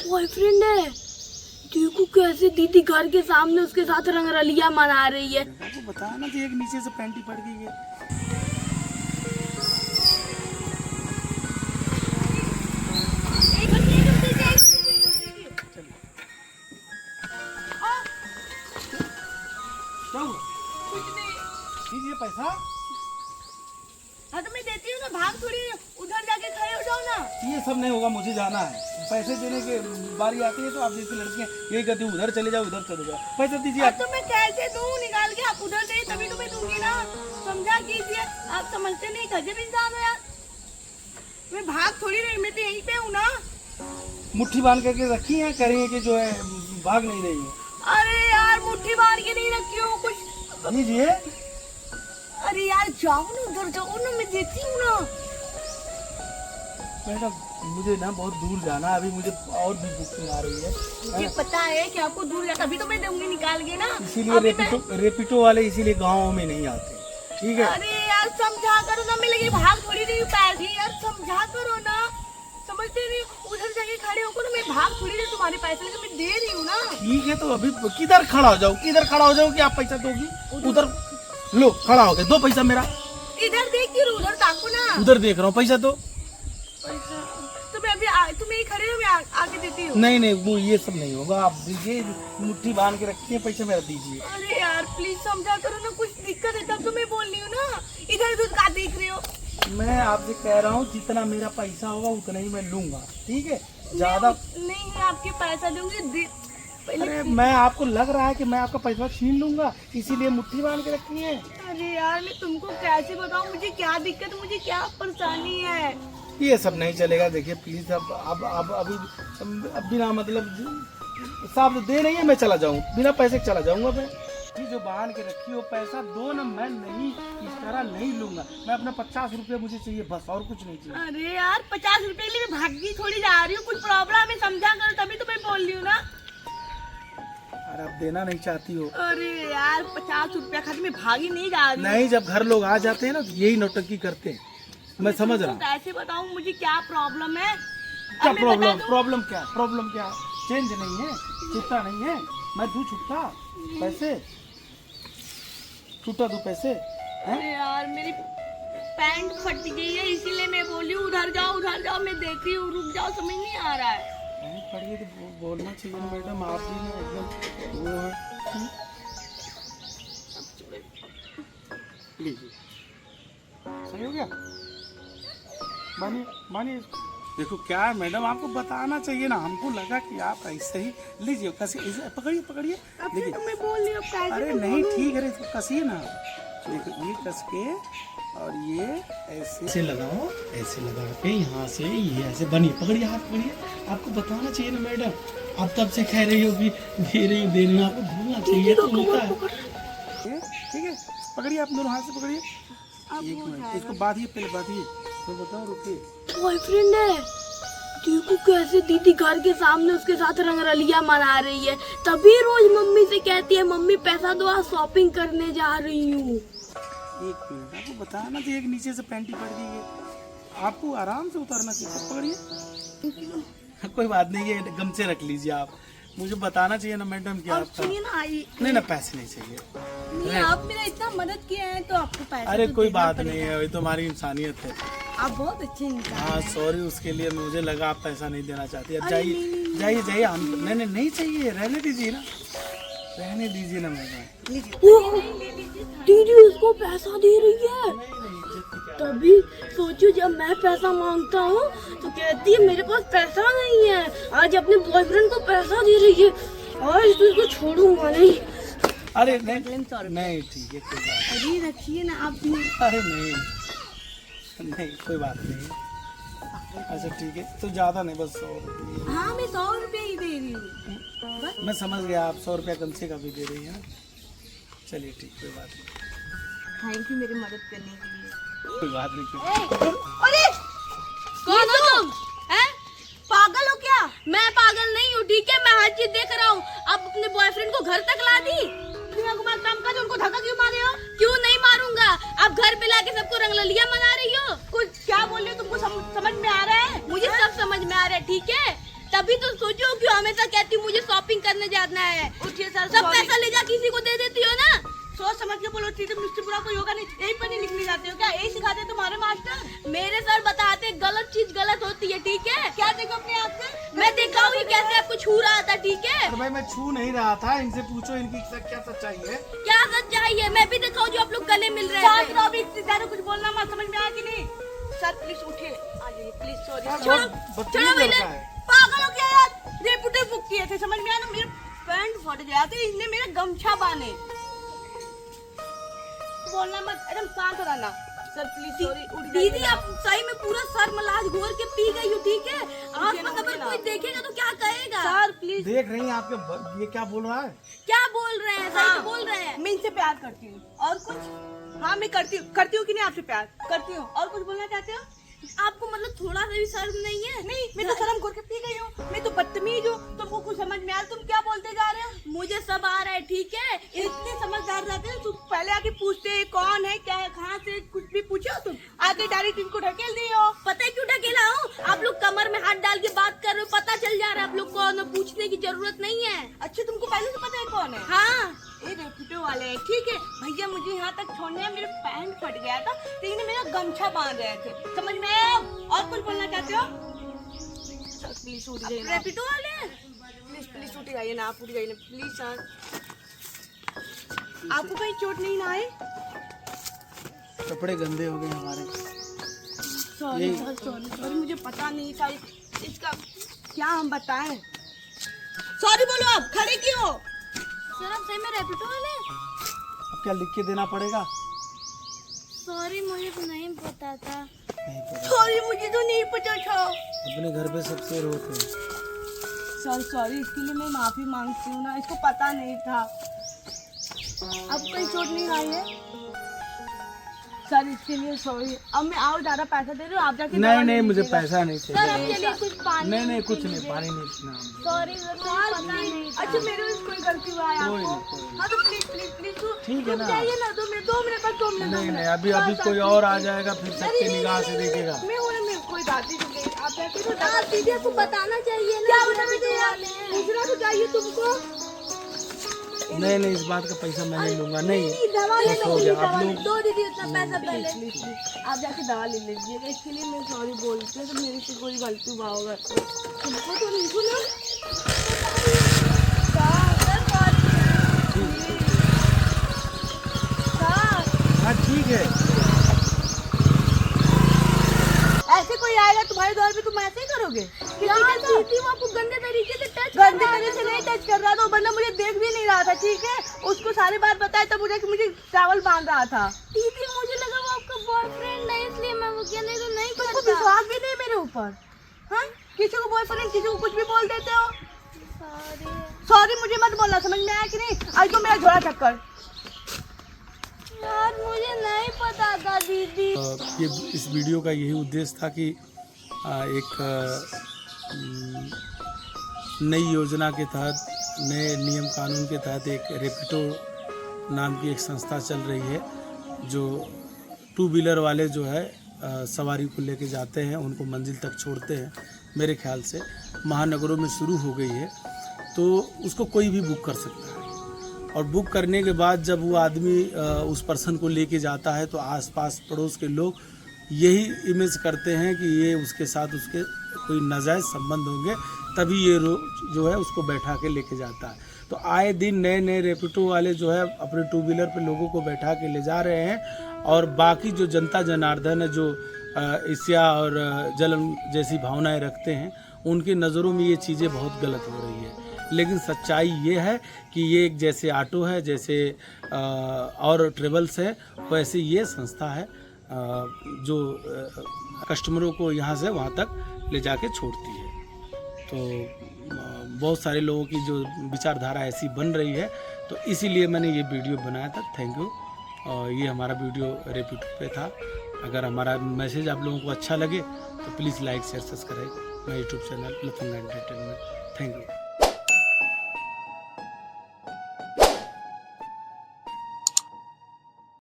Boyfriend है। देखो कैसे दीदी घर के सामने उसके साथ रंगरलिया मना रही है। आपको बताया ना कि एक नीचे से पैंटी पड़ गई है। दीजिए पैसा। हाँ तो मैं देती हूँ ना, भाग थोड़ी उधर जाके खड़े हो जाओ ना। ये सब नहीं होगा, मुझे जाना है। पैसे देने की बारी आती है तो आप जैसी लड़कियां यही कहती है उधर चले जाओ उधर चले जाओ। पैसा दीजिए आप। तो मैं कैसे दूँ निकाल के? आप उधर से तभी तो मैं दूंगी ना, समझा कीजिए। आप समझते नहीं, गजब इंसान हो यार। मैं भाग थोड़ी रही, मैं तो यहीं पे हूँ ना। मुट्ठी बांध करके रखी है, कह रही है कि जो है भाग नहीं रही है। अरे यार मुट्ठी बांध के नहीं रखी हूँ कुछ। दीजिए। अरे यार जाओ ना, उधर जाओ ना, मैं देती हूँ ना। मैडम मुझे ना बहुत दूर जाना है, अभी मुझे और भी बुकिंग आ रही है। मुझे पता है कि आपको दूर जाता, अभी तो मैं दूंगी निकाल के ना। इसीलिए रेपिटो वाले इसीलिए गाँव में नहीं आते, ठीक है। अरे यार समझा करो ना, मैं लगी भाग थोड़ी रही हूँ पैसे। यार समझा करो ना, समझते नहीं। उधर जाके खड़े होकर ना, मैं भाग थोड़ी रही तुम्हारे पैसे लेके, मैं दे रही हूँ ना। ठीक है तो अभी किधर खड़ा हो जाओ, किधर खड़ा हो जाओ कि आप पैसा दोगी? उधर लो खड़ा हो गए, दो पैसा मेरा। इधर देख के उधर ताको ना। उधर देख रहा हूँ, पैसा दो। पैसा तो मैं अभी तुम यही खड़े हो, मैं आके देती हूँ। नहीं वो ये सब नहीं होगा, आप दीजिए। मुट्ठी बांध के रखी है, पैसा मेरा दीजिए। अरे यार प्लीज समझा करो ना, कुछ दिक्कत है तब तो मैं बोल रही हूँ ना। इधर उधर का देख रहे हो? मैं आपसे कह रहा हूँ जितना मेरा पैसा होगा उतना ही मैं लूंगा, ठीक है। ज्यादा नहीं, मैं आपके पैसा दूंगी। अरे मैं आपको लग रहा है कि मैं आपका पैसा छीन लूंगा, इसीलिए मुट्ठी बांध के रखी है। अरे यार मैं तुमको कैसे बताऊं, मुझे क्या दिक्कत, मुझे क्या परेशानी है। ये सब नहीं चलेगा, देखिए प्लीज। अब अभी बिना मतलब साहब दे नहीं है, मैं चला जाऊँ बिना पैसे के चला जाऊंगा। मैं ये जो बांध के रखी हो पैसा दो ना, मैं नहीं इस तरह नहीं लूंगा। मैं अपना 50 रुपये मुझे चाहिए बस, और कुछ नहीं चाहिए। अरे यार 50 रुपए के लिए मैं भागी थोड़ी जा रही हूँ, कुछ प्रॉब्लम है समझा करो, तभी तो मैं बोल रही हूँ ना। अरे आप देना नहीं चाहती हो? अरे यार 50 रुपया खातिर मैं भागी नहीं जा रही। नहीं, जब घर लोग आ जाते हैं ना तो यही नौटंकी करते हैं, मैं समझ रहा हूँ। कैसे बताऊँ मुझे क्या प्रॉब्लम है? क्या प्रॉब्लम क्या? चेंज नहीं है, छुट्टा नहीं है, मैं दूं छुट्टा पैसे? छुट्टा दूं पैसे? अरे यार मेरी पैंट फट गई है, इसीलिए मैं बोली उधर जाओ मैं देखती हूँ, रुक जाओ, समझ नहीं आ रहा है। पढ़िए तो बोलना चाहिए ना मैडम, आप भी ना एकदम वो है। लीजिए, सही हो गया। मानिए। देखो क्या है मैडम, आपको बताना चाहिए ना, हमको लगा कि आप ऐसे ही लीजिए। कसिए, पकड़िए देखिए। तो मैं बोल रही हूँ अरे नहीं ठीक है, इसको कसिए ना। देखो ये कस के और ये ऐसे लगाओ, ऐसे लगा के यहाँ से ये ऐसे बनी। पकड़िए, हाथ पकड़िए। आपको बताना चाहिए ना मैडम, आप तब से कह रही हो कि दे रही हूँ, आपको भूलना चाहिए तो होता है। ठीक है, पकड़िए, आप दोनों हाथ से पकड़िए। एक मिनट, इसको बांधिए, पहले बांधिए तो बताओ। रुकिए। बॉयफ्रेंड है। देखो कैसे दीदी घर के सामने उसके साथ रंगरलिया मना रही है, तभी रोज मम्मी से कहती है मम्मी पैसा दो, आज शॉपिंग करने जा रही हूँ। एक मिनट, आपको बताया ना कि एक नीचे से पैंटी पड़ गई है, आपको आराम से उतारना चाहिए। पकड़िए। कोई बात नहीं, ये गमछे रख लीजिए आप। मुझे बताना चाहिए ना मैडम कि आप नहीं ना, पैसे नहीं चाहिए। नहीं, आप मेरा इतना मदद किया है तो आपको पैसे अरे तो कोई देना बात पड़ेगा। नहीं है, ये तो हमारी इंसानियत है। आप बहुत अच्छे इंसान हाँ हैं। सॉरी उसके लिए, मुझे लगा आप पैसा नहीं देना चाहती। अब अरे जाइए। हम नहीं चाहिए, रहने दीजिए ना, रहने दीजिए ना मैडम। दीदी उसको पैसा दे रही है, तभी सोचो जब मैं पैसा मांगता हूँ तो कहती है मेरे पास पैसा नहीं है। आज अपने बॉयफ्रेंड को पैसा दे रही है, आज तो इसको छोड़ूंगा नहीं। अरे नहीं ठीक है, कोई बात। अरे रखिए ना आप भी। अरे नहीं कोई बात नहीं। अच्छा ठीक है, तो ज्यादा नहीं, बस 100 रुपये। हाँ मैं 100 रुपये ही दे रही हूँ। मैं समझ गया, आप 100 रुपया गमछे का भी दे रही हैं। चलिए ठीक, कोई बात नहीं। थैंक यू मेरी मदद करने के लिए। कोई बात नहीं। अरे कौन हो तुम? हैं? पागल हो क्या? मैं पागल नहीं हूँ, ठीक है, मैं हर चीज देख रहा हूँ। अब अपने बॉयफ्रेंड को घर तक ला दी। काम का उनको धक्का क्यों मारे हो? क्यों नहीं मारूंगा, अब घर पे लाके सबको रंगरलिया मना रही हो। कुछ क्या बोल रही हो, तुमको समझ में आ रहा है? मुझे सब समझ में आ रहा है, ठीक है, तभी तो सोचो कि हमेशा कहती हूँ मुझे शॉपिंग करने जाना है। उठिए सर, सब पैसा ले जा किसी को दे देती हो ना। सोच समझ के बोलो, तुम मुझसे बुरा कोई होगा नहीं। यही पर नहीं निकली जाते हो क्या? यही सिखाते हैं तुम्हारे मास्टर? मेरे सर बताते गलत चीज गलत होती है, ठीक है? क्या देखो अपने आप से? मैं देखा हूँ कैसे आपको छू रहा था, ठीक है? भाई मैं छू नहीं रहा था, इनसे पूछो इनकी क्या सच्चाई है। क्या सच्चाई है? मैं भी देखा हूँ जो आप लोग गले मिल रहे हैं। अभी इतनी ज्यादा कुछ बोलना मत, समझ में आया कि नहीं? सर प्लीज उठिए, आ जाइए प्लीज। सॉरी, छोड़ो भैया, पागल हो गया यार। रेपुटे बुक किए थे, समझ में आया ना? मेरा पैंट फट गया था, इसने मेरा गमछा बांधे। बोलना मत, एकदम शांत रहना। Sir please sorry. दीदी आप सही में पूरा सर मलाज घोर के पी गई हो, ठीक है? आसपास अगर कोई देखेगा तो क्या कहेगा? Sir please. देख रही हैं आपके ये क्या बोल रहा है? क्या बोल रहे हैं? सही हाँ, तो बोल रहे हैं। मैं इनसे प्यार करती हूँ। और कुछ? हाँ मैं करती हूँ कि नहीं आपसे प्यार करती हूँ। और कुछ बोलना चाहते हो? आपको मतलब थोड़ा सा भी शर्म नहीं है? नहीं, मैं तो शर्म करके पी गई हूँ। मैं तो बदतमीज हूँ, तुमको कुछ समझ में आया? तुम क्या बोलते जा रहे हो? मुझे सब आ रहा है, ठीक है? इतने समझदार रहते हैं, तुम पहले आके पूछते कौन है, क्या है, कहाँ से, कुछ भी पूछो तुम? आके डायरेक्ट इनको ढकेल दियो। पता है क्यों ढकेला हूँ? आप लोग कमर में हाथ डाल के बात कर रहे हो, पता चल जा रहा है आप लोग कौन है, पूछने की जरूरत नहीं है। अच्छा तुमको पहले से पता है कौन है? हाँ, ये रेपुटो वाले हैं, ठीक है? भैया मुझे यहाँ तक छोड़ने में मेरा पैंट फट गया था, लेकिन मेरा गमछा बांध रहे थे, समझ में आया? और कुछ बोलना चाहते हो? सर प्लीज उठ जाइए ना, रेपिटो वाले हैं। प्लीज प्लीज उठ जाइए ना, आप उठ जाइए ना प्लीज सर। आपको कहीं चोट नहीं ना आए? कपड़े गंदे हो गए हमारे। सॉरी सर, सॉरी मुझे पता नहीं था इसका, क्या हम बताएं? सॉरी बोलो, आप खड़े क्यों? सर आप सही में रेपिटो वाले हैं? अब क्या लिख के देना पड़ेगा? सॉरी मुझे तो नहीं पता था। नहीं पता। सॉरी मुझे तो नहीं पता था। अपने घर पे सबसे रोते हैं। सर सॉरी, इसके लिए मैं माफी मांगती हूँ ना, इसको पता नहीं था। अब कोई चोट नहीं आई है सर, इसके लिए सॉरी। अब मैं और ज्यादा पैसा दे रही हूँ, आप जाके दवा नहीं ले मुझे लीजिएगा। पैसा नहीं सर चाहिए। आपके लिए कुछ पानी। नहीं कुछ नहीं, पानी नहीं पीना। सॉरी सर, मुझे पता नहीं था। अच्छा मेरे में कोई गलती हुआ है कोई आपको? नहीं, कोई हाँ तो प्लीज प्लीज प्लीज ठीक है ना। जाइए ना, 2 मिनट, 2 मिनट बस, 2 मिनट। नहीं अभी कोई और आ जाएगा फिर सबकी निगाह से देखेगा। मैं हूँ ना, मैं कोई बात नहीं करूँगी। आप जाके तो आप दीदी आपको बताना चाहिए ना। क्या कि बताना रेपिटो चाहिए? वाले हैं। पूछना तो चाहिए तुमको। नहीं इस बात का पैसा मैं नहीं लूंगा। नहीं दवा ले बस लो, हो गया। दवा आप ले लोग दो दीदी उतना पैसा पहले। आप जाके दवा ले लीजिएगा। इसके लिए मैं सॉरी बोलती हूँ, तो मेरे से कोई गलती हुआ होगा तुमको तो नहीं सुना। हाँ ठीक है। ऐसे कोई आएगा तुम्हारे द्वार पे, तुम ऐसे ही करोगे? दीदी वो आपको गंदे तरीके से टच गंदे तरीके से नहीं टच कर रहा था, वो बंदा मुझे देख भी नहीं रहा था, ठीक है? उसको सारी बात बताया तब मुझे चावल बांध रहा था। दीदी मुझे लगा वो आपका बॉयफ्रेंड है, इसलिए मैं वो क्या, नहीं तो नहीं तुमको करता। विश्वास भी नहीं मेरे ऊपर? हाँ, किसी को बॉयफ्रेंड, किसी को कुछ भी बोल देते हो। सॉरी मुझे मत बोलना, समझ में आया कि नहीं? आज तो मेरा झोला चक्कर। यार मुझे नहीं पता था दीदी। ये इस वीडियो का यही उद्देश्य था कि एक नई योजना के तहत, नए नियम कानून के तहत एक रेपिटो नाम की एक संस्था चल रही है, जो 2 व्हीलर वाले जो है सवारी को लेके जाते हैं, उनको मंजिल तक छोड़ते हैं। मेरे ख्याल से महानगरों में शुरू हो गई है, तो उसको कोई भी बुक कर सकता है। और बुक करने के बाद जब वो आदमी उस पर्सन को लेके जाता है, तो आसपास पड़ोस के लोग यही इमेज करते हैं कि ये उसके साथ उसके कोई नाजायज़ संबंध होंगे, तभी ये जो है उसको बैठा के लेके जाता है। तो आए दिन नए रेपिटो वाले जो है अपने 2 व्हीलर पे लोगों को बैठा के ले जा रहे हैं, और बाकी जो जनता जनार्दन है, जो ईर्ष्या और जलन जैसी भावनाएं रखते हैं, उनकी नज़रों में ये चीज़ें बहुत गलत हो रही है। लेकिन सच्चाई ये है कि ये एक जैसे ऑटो है, जैसे और ट्रेवल्स है, वैसे ये संस्था है जो कस्टमरों को यहाँ से वहाँ तक ले जाके छोड़ती है। तो बहुत सारे लोगों की जो विचारधारा ऐसी बन रही है, तो इसीलिए मैंने ये वीडियो बनाया था। Thank you. ये हमारा वीडियो रेपिटो पे था। अगर हमारा मैसेज आप लोगों को अच्छा लगे तो please like share subscribe my YouTube channel लफंगा एंटरटेनमेंट। Thank you.